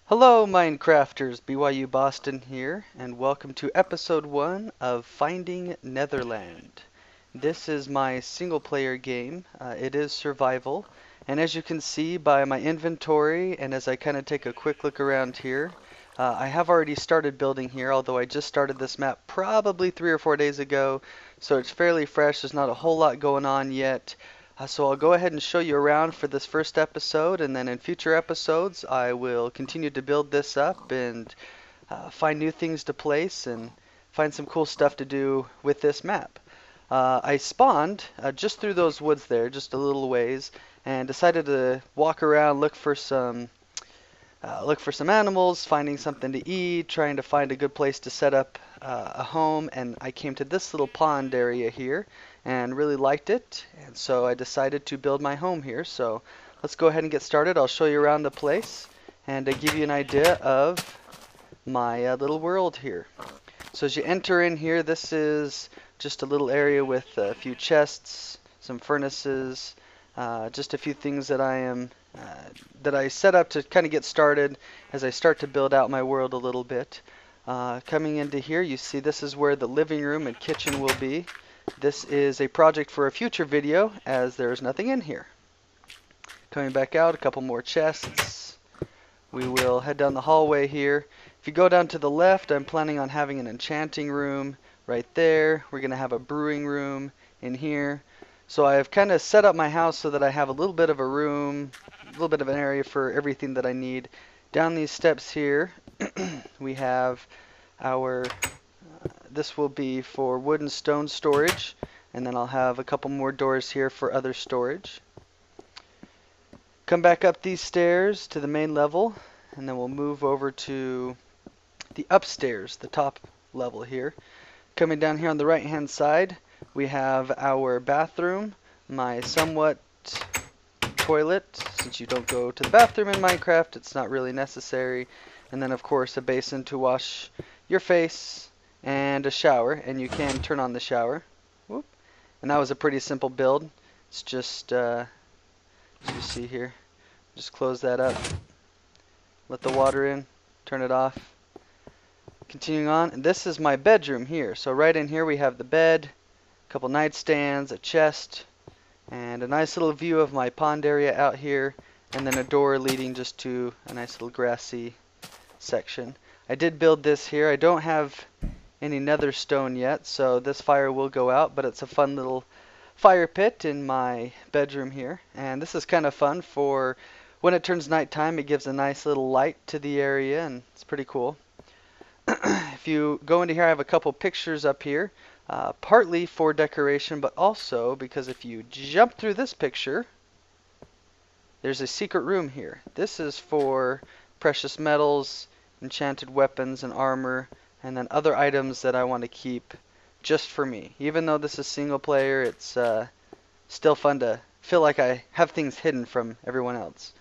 Hello, Minecrafters! BYU Boston here, and welcome to episode 1 of Finding Netherland. This is my single player game. It is survival, and as you can see by my inventory, and as I kind of take a quick look around here, I have already started building here, although I just started this map probably 3 or 4 days ago, so it's fairly fresh. There's not a whole lot going on yet. So I'll go ahead and show you around for this first episode, and then in future episodes I will continue to build this up and find new things to place and find some cool stuff to do with this map. I spawned just through those woods there, just a little ways, and decided to walk around, look for some animals, finding something to eat, trying to find a good place to set up a home, and I came to this little pond area here and really liked it, and so I decided to build my home here. So let's go ahead and get started. I'll show you around the place and give you an idea of my little world here. So as you enter in here, this is just a little area with a few chests, some furnaces, just a few things that I set up to kind of get started as I start to build out my world a little bit. Coming into here, you see this is where the living room and kitchen will be. This is a project for a future video as there is nothing in here. Coming back out, a couple more chests. We will head down the hallway here. If you go down to the left, I'm planning on having an enchanting room right there. We're going to have a brewing room in here. So I've kind of set up my house so that I have a little bit of a room, a little bit of an area for everything that I need. Down these steps here, we have our, this will be for wood and stone storage, and then I'll have a couple more doors here for other storage. Come back up these stairs to the main level, and then we'll move over to the upstairs, the top level here. Coming down here on the right hand side, we have our bathroom, my somewhat toilet. Since you don't go to the bathroom in Minecraft, it's not really necessary. And then of course a basin to wash your face and a shower, and you can turn on the shower. Whoop. And that was a pretty simple build. It's just, as you see here, just close that up, let the water in, turn it off. Continuing on, and this is my bedroom here. So right in here we have the bed, a couple nightstands, a chest, and a nice little view of my pond area out here, and then a door leading just to a nice little grassy section. I did build this here. I don't have any nether stone yet, so this fire will go out, but it's a fun little fire pit in my bedroom here. And this is kind of fun for when it turns nighttime. It gives a nice little light to the area, and it's pretty cool. If you go into here, I have a couple pictures up here, partly for decoration, but also because if you jump through this picture, there's a secret room here. This is for precious metals, enchanted weapons and armor, and then other items that I want to keep just for me. Even though this is single player, it's still fun to feel like I have things hidden from everyone else,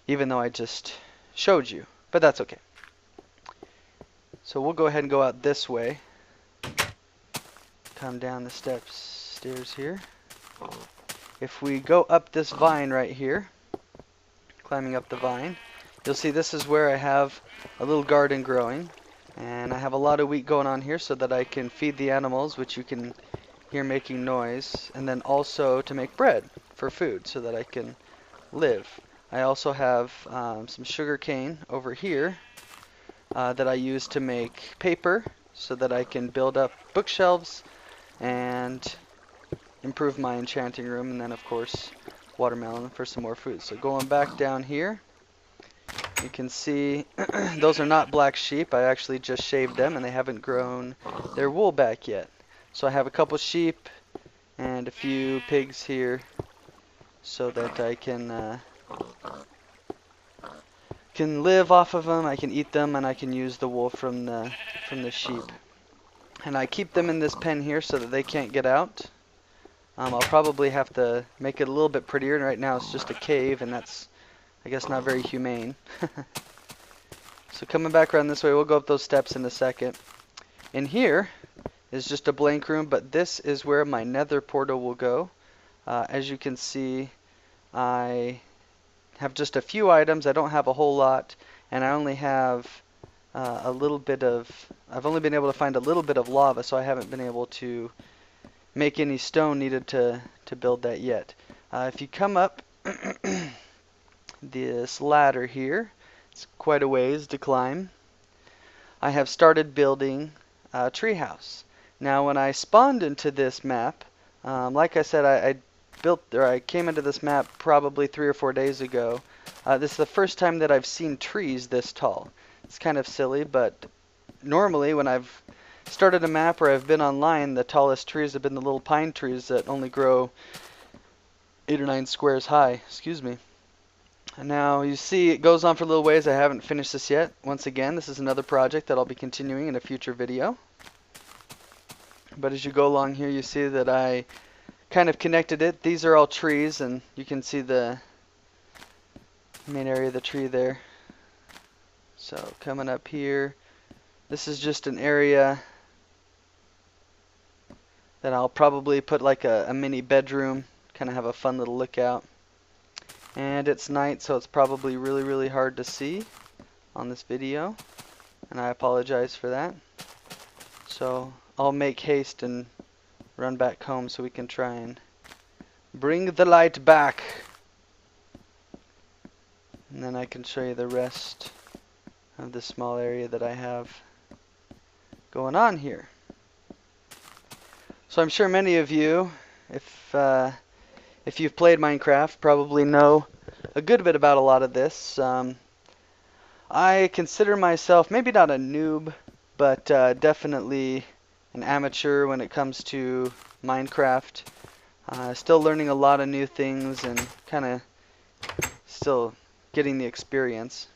even though I just showed you, but that's okay. So we'll go ahead and go out this way. Come down the stairs here. If we go up this vine right here, climbing up the vine, you'll see this is where I have a little garden growing. And I have a lot of wheat going on here so that I can feed the animals, which you can hear making noise. And then also to make bread for food so that I can live. I also have some sugar cane over here that I use to make paper so that I can build up bookshelves and improve my enchanting room, and then of course watermelon for some more food. So going back down here, you can see those are not black sheep. I actually just shaved them and they haven't grown their wool back yet. So I have a couple sheep and a few pigs here so that I can live off of them. I can eat them, and I can use the wool from the sheep. And I keep them in this pen here so that they can't get out. I'll probably have to make it a little bit prettier. Right now it's just a cave, and that's, I guess, not very humane. So coming back around this way, we'll go up those steps in a second. In here is just a blank room, but this is where my nether portal will go. As you can see, I have just a few items. I don't have a whole lot, and I only have a little bit of, I've only been able to find a little bit of lava, so I haven't been able to make any stone needed to build that yet. If you come up this ladder here, it's quite a ways to climb. I have started building a treehouse. Now when I spawned into this map, like I said, I came into this map probably 3 or 4 days ago. This is the first time that I've seen trees this tall. It's kind of silly, but normally when I've started a map or I've been online, the tallest trees have been the little pine trees that only grow 8 or 9 squares high. Excuse me. And now you see it goes on for a little ways. I haven't finished this yet. Once again, this is another project that I'll be continuing in a future video. But as you go along here, you see that I kind of connected it. These are all trees, and you can see the main area of the tree there. So coming up here, this is just an area that I'll probably put like a mini bedroom, kind of have a fun little lookout. And it's night, so it's probably really hard to see on this video, and I apologize for that. So I'll make haste and run back home so we can try and bring the light back, and then I can show you the rest of the small area that I have going on here. So I'm sure many of you, if you've played Minecraft, probably know a good bit about a lot of this. I consider myself maybe not a noob, but definitely an amateur when it comes to Minecraft. Still learning a lot of new things and kind of still getting the experience.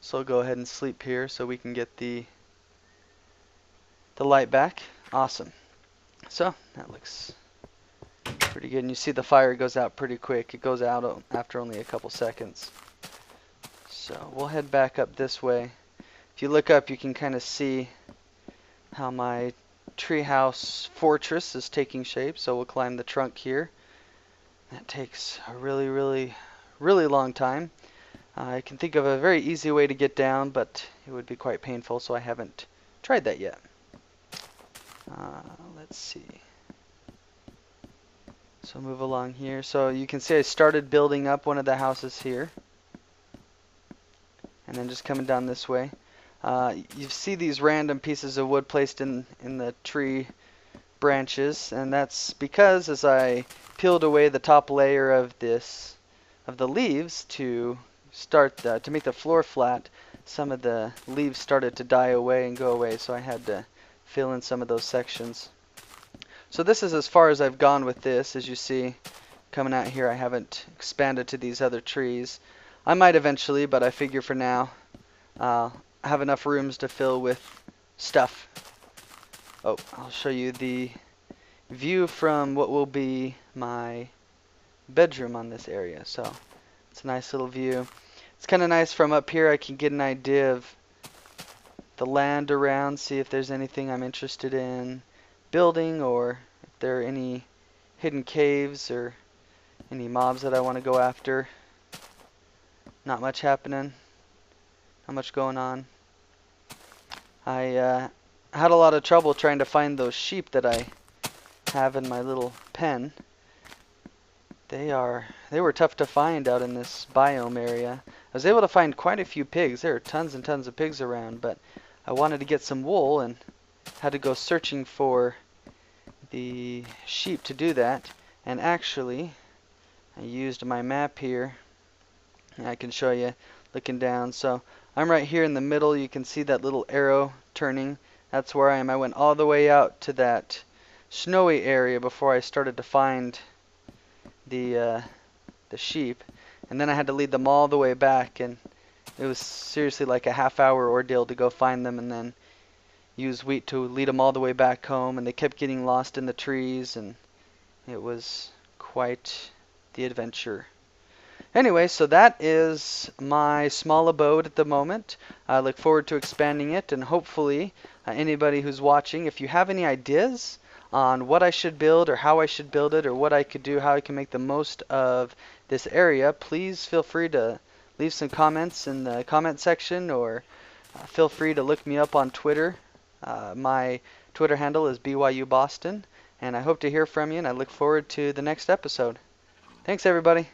So I'll go ahead and sleep here so we can get the light back. Awesome. So that looks pretty good, and you see the fire goes out pretty quick. It goes out after only a couple seconds. So we'll head back up this way. If you look up, you can kind of see how my treehouse fortress is taking shape. So we'll climb the trunk here. That takes a really long time. I can think of a very easy way to get down, but it would be quite painful, so I haven't tried that yet. Let's see. So move along here. So you can see I started building up one of the houses here. And then just coming down this way. You see these random pieces of wood placed in the tree branches. And that's because as I peeled away the top layer of the leaves to start to make the floor flat, some of the leaves started to die away and go away. So I had to fill in some of those sections. So this is as far as I've gone with this. As you see, coming out here, I haven't expanded to these other trees. I might eventually, but I figure for now, I have enough rooms to fill with stuff. Oh, I'll show you the view from what will be my bedroom on this area. So it's a nice little view. It's kind of nice from up here. I can get an idea of the land around, see if there's anything I'm interested in building, or if there are any hidden caves or any mobs that I want to go after. Not much happening, not much going on. I had a lot of trouble trying to find those sheep that I have in my little pen. They were tough to find out in this biome area. I was able to find quite a few pigs. There are tons and tons of pigs around, but I wanted to get some wool and had to go searching for the sheep to do that. And actually, I used my map here. And I can show you looking down. So I'm right here in the middle. You can see that little arrow turning. That's where I am. I went all the way out to that snowy area before I started to find the sheep, and then I had to lead them all the way back, and it was seriously like a half-hour ordeal to go find them and then use wheat to lead them all the way back home, and they kept getting lost in the trees, and it was quite the adventure. Anyway, so that is my small abode at the moment. I look forward to expanding it, and hopefully anybody who's watching, if you have any ideas on what I should build or how I should build it or what I could do, how I can make the most of this area, please feel free to leave some comments in the comment section, or feel free to look me up on Twitter. My Twitter handle is BYU Boston, and I hope to hear from you, and I look forward to the next episode. Thanks, everybody.